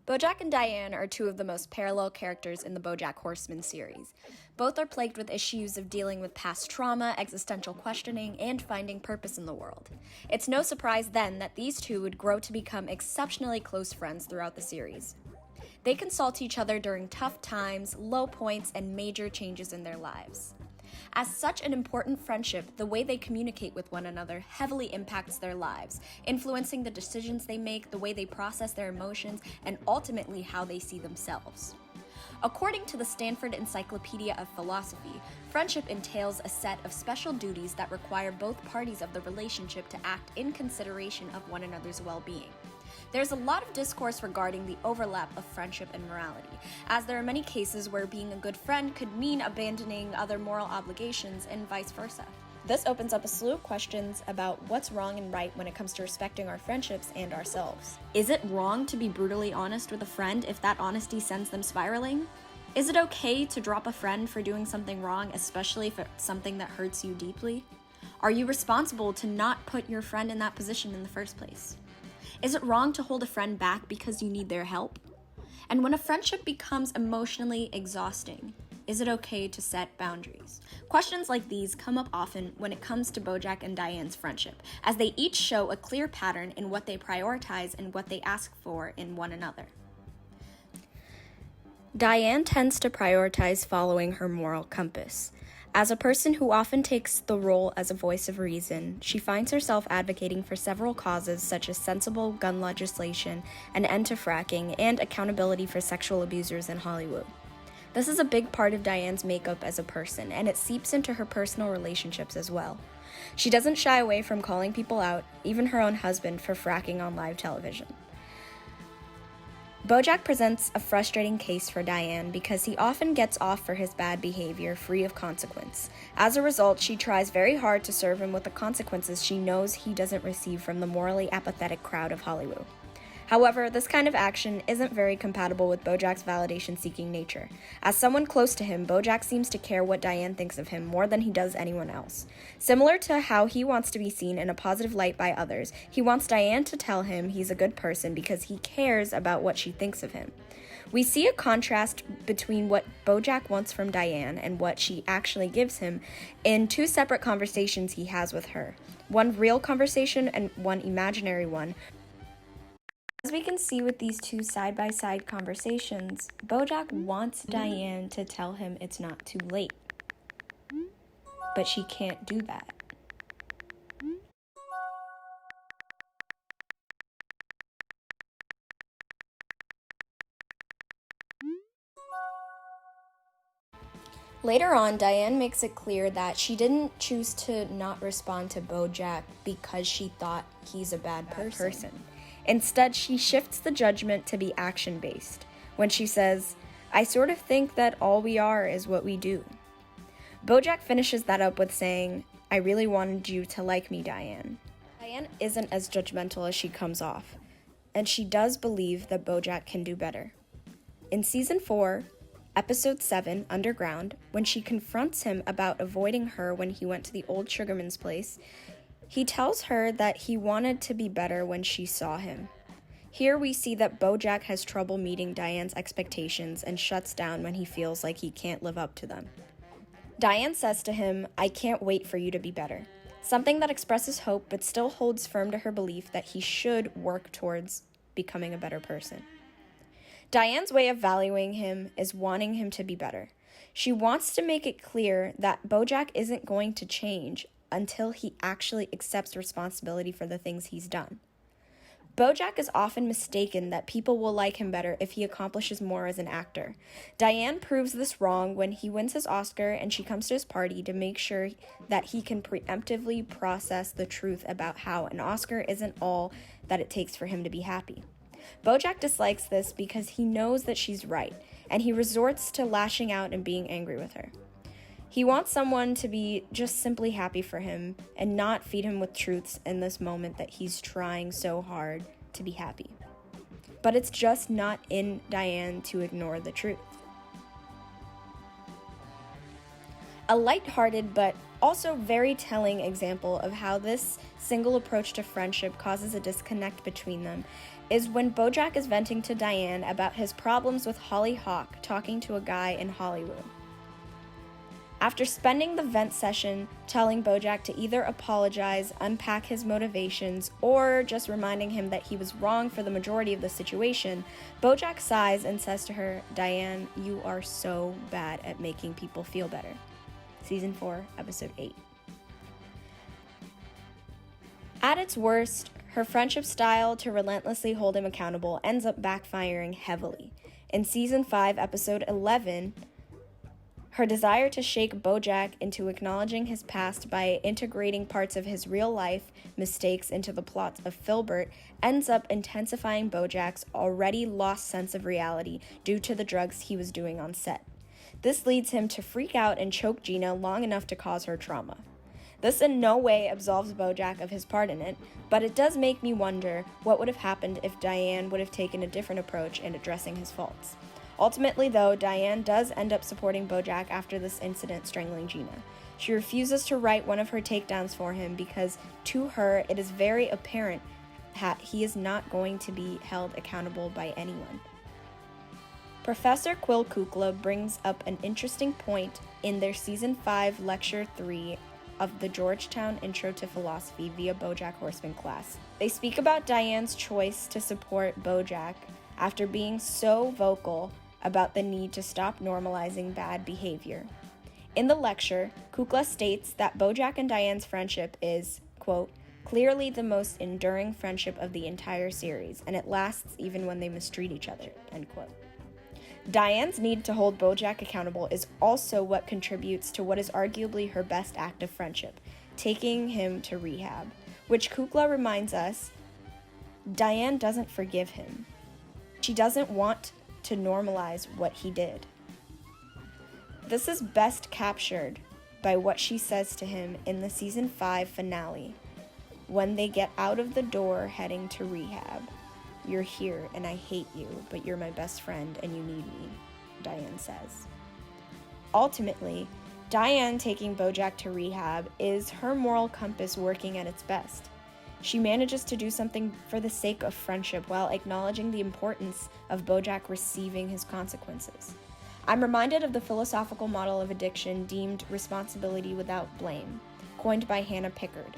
Bojack and Diane are two of the most parallel characters in the Bojack Horseman series. Both are plagued with issues of dealing with past trauma, existential questioning, and finding purpose in the world. It's no surprise then that these two would grow to become exceptionally close friends throughout the series. They consult each other during tough times, low points, and major changes in their lives. As such an important friendship, the way they communicate with one another heavily impacts their lives, influencing the decisions they make, the way they process their emotions, and ultimately how they see themselves. According to the Stanford Encyclopedia of Philosophy, friendship entails a set of special duties that require both parties of the relationship to act in consideration of one another's well-being. There's a lot of discourse regarding the overlap of friendship and morality, as there are many cases where being a good friend could mean abandoning other moral obligations and vice versa. This opens up a slew of questions about what's wrong and right when it comes to respecting our friendships and ourselves. Is it wrong to be brutally honest with a friend if that honesty sends them spiraling? Is it okay to drop a friend for doing something wrong, especially if it's something that hurts you deeply? Are you responsible to not put your friend in that position in the first place? Is it wrong to hold a friend back because you need their help? And when a friendship becomes emotionally exhausting, is it okay to set boundaries? Questions like these come up often when it comes to Bojack and Diane's friendship, as they each show a clear pattern in what they prioritize and what they ask for in one another. Diane tends to prioritize following her moral compass. As a person who often takes the role as a voice of reason, she finds herself advocating for several causes such as sensible gun legislation, an end to fracking, and accountability for sexual abusers in Hollywood. This is a big part of Diane's makeup as a person, and it seeps into her personal relationships as well. She doesn't shy away from calling people out, even her own husband, for fracking on live television. Bojack presents a frustrating case for Diane because he often gets off for his bad behavior free of consequence. As a result, she tries very hard to serve him with the consequences she knows he doesn't receive from the morally apathetic crowd of Hollywood. However, this kind of action isn't very compatible with Bojack's validation-seeking nature. As someone close to him, Bojack seems to care what Diane thinks of him more than he does anyone else. Similar to how he wants to be seen in a positive light by others, he wants Diane to tell him he's a good person because he cares about what she thinks of him. We see a contrast between what Bojack wants from Diane and what she actually gives him in two separate conversations he has with her. One real conversation and one imaginary one. As we can see with these two side-by-side conversations, Bojack wants Diane to tell him it's not too late. But she can't do that. Later on, Diane makes it clear that she didn't choose to not respond to Bojack because she thought he's a bad person. Instead, she shifts the judgment to be action-based when she says, "I sort of think that all we are is what we do." Bojack finishes that up with saying, "I really wanted you to like me, Diane." Diane isn't as judgmental as she comes off, and she does believe that Bojack can do better. In Season 4, Episode 7, Underground, when she confronts him about avoiding her when he went to the old Sugarman's place, he tells her that he wanted to be better when she saw him. Here we see that Bojack has trouble meeting Diane's expectations and shuts down when he feels like he can't live up to them. Diane says to him, "I can't wait for you to be better," something that expresses hope but still holds firm to her belief that he should work towards becoming a better person. Diane's way of valuing him is wanting him to be better. She wants to make it clear that Bojack isn't going to change until he actually accepts responsibility for the things he's done. Bojack is often mistaken that people will like him better if he accomplishes more as an actor. Diane proves this wrong when he wins his Oscar and she comes to his party to make sure that he can preemptively process the truth about how an Oscar isn't all that it takes for him to be happy. Bojack dislikes this because he knows that she's right, and he resorts to lashing out and being angry with her. He wants someone to be just simply happy for him and not feed him with truths in this moment that he's trying so hard to be happy. But it's just not in Diane to ignore the truth. A lighthearted but also very telling example of how this single approach to friendship causes a disconnect between them is when Bojack is venting to Diane about his problems with Holly Hawk talking to a guy in Hollywood. After spending the vent session telling Bojack to either apologize, unpack his motivations, or just reminding him that he was wrong for the majority of the situation, Bojack sighs and says to her, "Diane, you are so bad at making people feel better." Season 4, Episode 8. At its worst, her friendship style to relentlessly hold him accountable ends up backfiring heavily. In Season 5, Episode 11, her desire to shake Bojack into acknowledging his past by integrating parts of his real life mistakes into the plots of Filbert ends up intensifying Bojack's already lost sense of reality due to the drugs he was doing on set. This leads him to freak out and choke Gina long enough to cause her trauma. This in no way absolves Bojack of his part in it, but it does make me wonder what would have happened if Diane would have taken a different approach in addressing his faults. Ultimately, though, Diane does end up supporting Bojack after this incident strangling Gina. She refuses to write one of her takedowns for him because, to her, it is very apparent that he is not going to be held accountable by anyone. Professor Quill Kukla brings up an interesting point in their Season 5 Lecture 3 of the Georgetown Intro to Philosophy via Bojack Horseman class. They speak about Diane's choice to support Bojack after being so vocal about the need to stop normalizing bad behavior. In the lecture, Kukla states that Bojack and Diane's friendship is, quote, clearly the most enduring friendship of the entire series, and it lasts even when they mistreat each other, end quote. Diane's need to hold Bojack accountable is also what contributes to what is arguably her best act of friendship, taking him to rehab, which Kukla reminds us, Diane doesn't forgive him. She doesn't want to normalize what he did. This is best captured by what she says to him in the Season 5 finale, when they get out of the door heading to rehab. "You're here and I hate you, but you're my best friend and you need me," Diane says. Ultimately, Diane taking Bojack to rehab is her moral compass working at its best. She manages to do something for the sake of friendship while acknowledging the importance of Bojack receiving his consequences. I'm reminded of the philosophical model of addiction deemed responsibility without blame, coined by Hannah Pickard.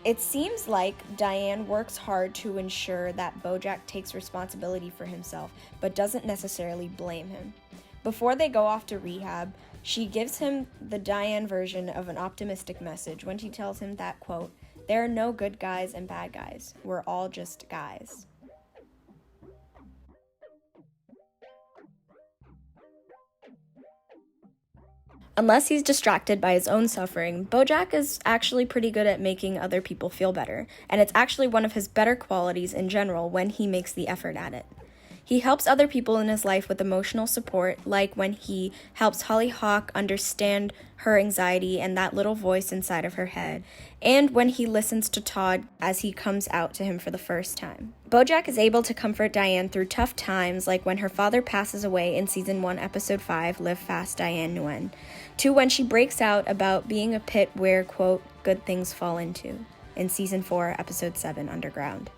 It seems like Diane works hard to ensure that Bojack takes responsibility for himself, but doesn't necessarily blame him. Before they go off to rehab, she gives him the Diane version of an optimistic message when she tells him that, quote, "There are no good guys and bad guys. We're all just guys." Unless he's distracted by his own suffering, Bojack is actually pretty good at making other people feel better, and it's actually one of his better qualities in general when he makes the effort at it. He helps other people in his life with emotional support, like when he helps Holly Hawk understand her anxiety and that little voice inside of her head, and when he listens to Todd as he comes out to him for the first time. Bojack is able to comfort Diane through tough times, like when her father passes away in Season 1, Episode 5, Live Fast, Diane Nguyen, to when she breaks out about being a pit where, quote, good things fall into, in Season 4, Episode 7, Underground.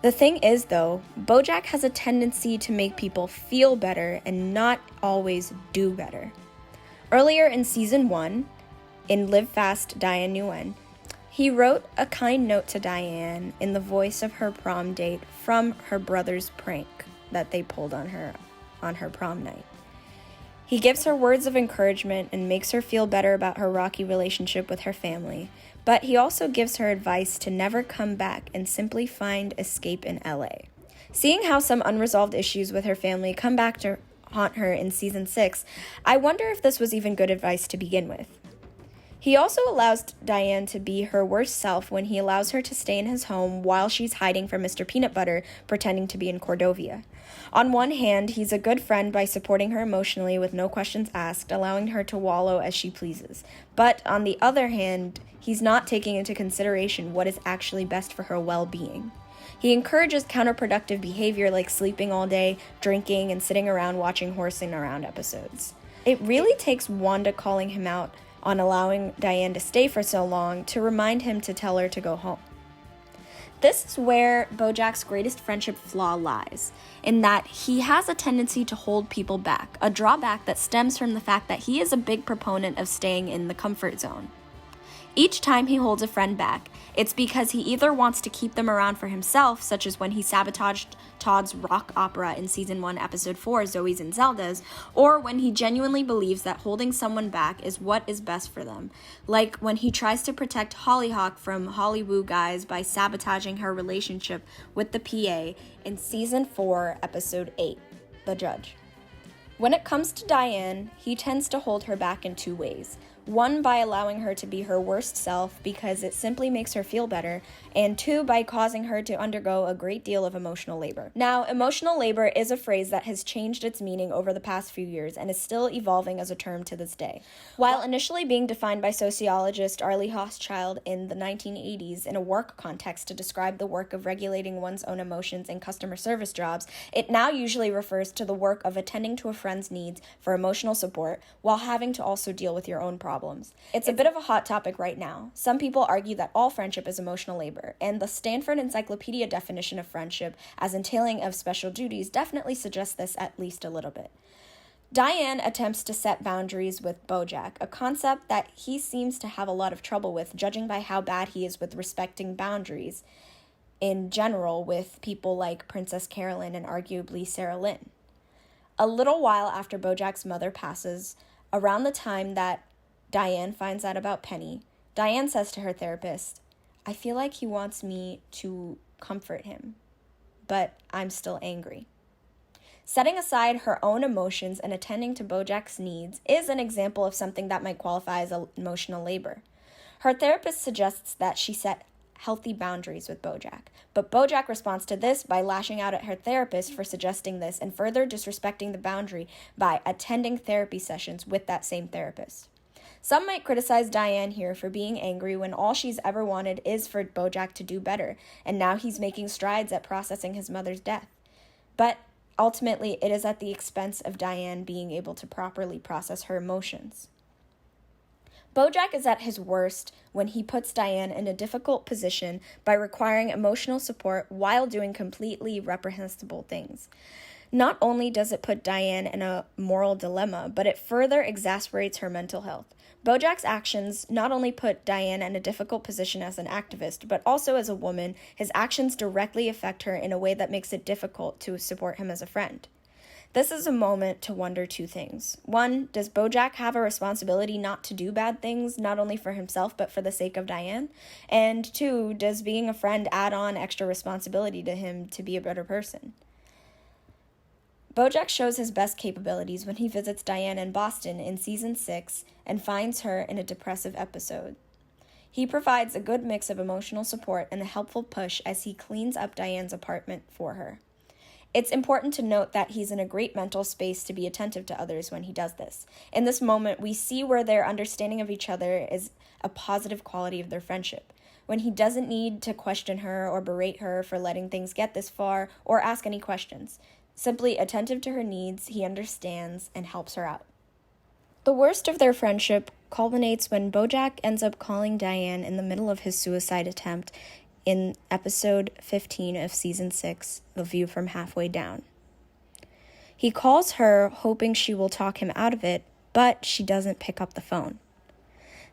The thing is, though, Bojack has a tendency to make people feel better and not always do better. Earlier in Season 1, in Live Fast, Diane Nguyen, he wrote a kind note to Diane in the voice of her prom date from her brother's prank that they pulled on her prom night. He gives her words of encouragement and makes her feel better about her rocky relationship with her family, but he also gives her advice to never come back and simply find escape in LA. Seeing how some unresolved issues with her family come back to haunt her in Season 6, I wonder if this was even good advice to begin with. He also allows Diane to be her worst self when he allows her to stay in his home while she's hiding from Mr. Peanut Butter, pretending to be in Cordovia. On one hand, he's a good friend by supporting her emotionally with no questions asked, allowing her to wallow as she pleases. But on the other hand, he's not taking into consideration what is actually best for her well-being. He encourages counterproductive behavior like sleeping all day, drinking, and sitting around watching horsing around episodes. It really takes Wanda calling him out on allowing Diane to stay for so long to remind him to tell her to go home. This is where Bojack's greatest friendship flaw lies, in that he has a tendency to hold people back, a drawback that stems from the fact that he is a big proponent of staying in the comfort zone. Each time he holds a friend back, it's because he either wants to keep them around for himself, such as when he sabotaged Todd's rock opera in Season 1, Episode 4, Zoe's and Zelda's, or when he genuinely believes that holding someone back is what is best for them, like when he tries to protect Hollyhock from Hollywoo guys by sabotaging her relationship with the PA in Season 4, Episode 8, The Judge. When it comes to Diane, he tends to hold her back in two ways. One, by allowing her to be her worst self because it simply makes her feel better, and two, by causing her to undergo a great deal of emotional labor. Now, emotional labor is a phrase that has changed its meaning over the past few years and is still evolving as a term to this day. While initially being defined by sociologist Arlie Hochschild in the 1980s in a work context to describe the work of regulating one's own emotions in customer service jobs, it now usually refers to the work of attending to a friend's needs for emotional support while having to also deal with your own problems. It's a bit of a hot topic right now. Some people argue that all friendship is emotional labor, and the Stanford Encyclopedia definition of friendship as entailing of special duties definitely suggests this at least a little bit. Diane attempts to set boundaries with Bojack, a concept that he seems to have a lot of trouble with, judging by how bad he is with respecting boundaries in general with people like Princess Carolyn and arguably Sarah Lynn. A little while after Bojack's mother passes, around the time that Diane finds out about Penny, Diane says to her therapist, "I feel like he wants me to comfort him, but I'm still angry." Setting aside her own emotions and attending to Bojack's needs is an example of something that might qualify as emotional labor. Her therapist suggests that she set healthy boundaries with Bojack, but Bojack responds to this by lashing out at her therapist for suggesting this and further disrespecting the boundary by attending therapy sessions with that same therapist. Some might criticize Diane here for being angry when all she's ever wanted is for Bojack to do better, and now he's making strides at processing his mother's death. But ultimately, it is at the expense of Diane being able to properly process her emotions. Bojack is at his worst when he puts Diane in a difficult position by requiring emotional support while doing completely reprehensible things. Not only does it put Diane in a moral dilemma, but it further exasperates her mental health. Bojack's actions not only put Diane in a difficult position as an activist, but also as a woman. His actions directly affect her in a way that makes it difficult to support him as a friend. This is a moment to wonder two things. One, does Bojack have a responsibility not to do bad things, not only for himself, but for the sake of Diane? And two, does being a friend add on extra responsibility to him to be a better person? Bojack shows his best capabilities when he visits Diane in Boston in Season 6 and finds her in a depressive episode. He provides a good mix of emotional support and a helpful push as he cleans up Diane's apartment for her. It's important to note that he's in a great mental space to be attentive to others when he does this. In this moment, we see where their understanding of each other is a positive quality of their friendship. When he doesn't need to question her or berate her for letting things get this far or ask any questions. Simply attentive to her needs, he understands and helps her out. The worst of their friendship culminates when Bojack ends up calling Diane in the middle of his suicide attempt in episode 15 of season 6, The View from Halfway Down. He calls her hoping she will talk him out of it, but she doesn't pick up the phone.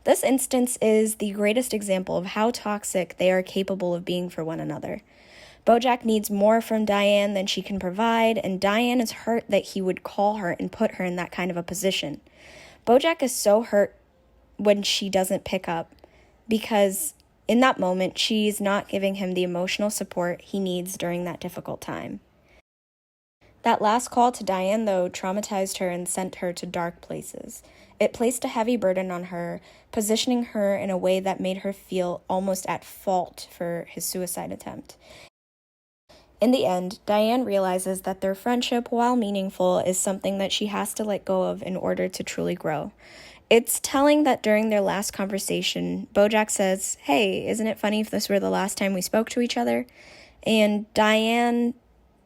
This instance is the greatest example of how toxic they are capable of being for one another. Bojack needs more from Diane than she can provide, and Diane is hurt that he would call her and put her in that kind of a position. Bojack is so hurt when she doesn't pick up because in that moment, she's not giving him the emotional support he needs during that difficult time. That last call to Diane, though, traumatized her and sent her to dark places. It placed a heavy burden on her, positioning her in a way that made her feel almost at fault for his suicide attempt. In the end, Diane realizes that their friendship, while meaningful, is something that she has to let go of in order to truly grow. It's telling that during their last conversation, Bojack says, "Hey, isn't it funny if this were the last time we spoke to each other?" And Diane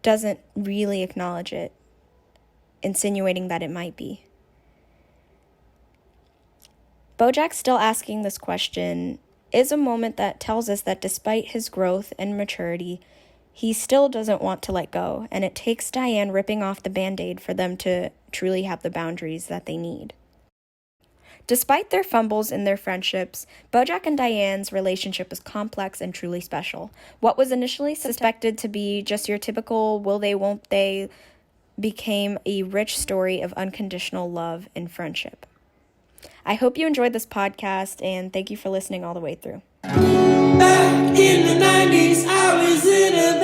doesn't really acknowledge it, insinuating that it might be. Bojack still asking this question is a moment that tells us that despite his growth and maturity, he still doesn't want to let go, and it takes Diane ripping off the Band-Aid for them to truly have the boundaries that they need. Despite their fumbles in their friendships, Bojack and Diane's relationship is complex and truly special. What was initially suspected to be just your typical will they, won't they, became a rich story of unconditional love and friendship. I hope you enjoyed this podcast, and thank you for listening all the way through. Back in the 90s, I was in a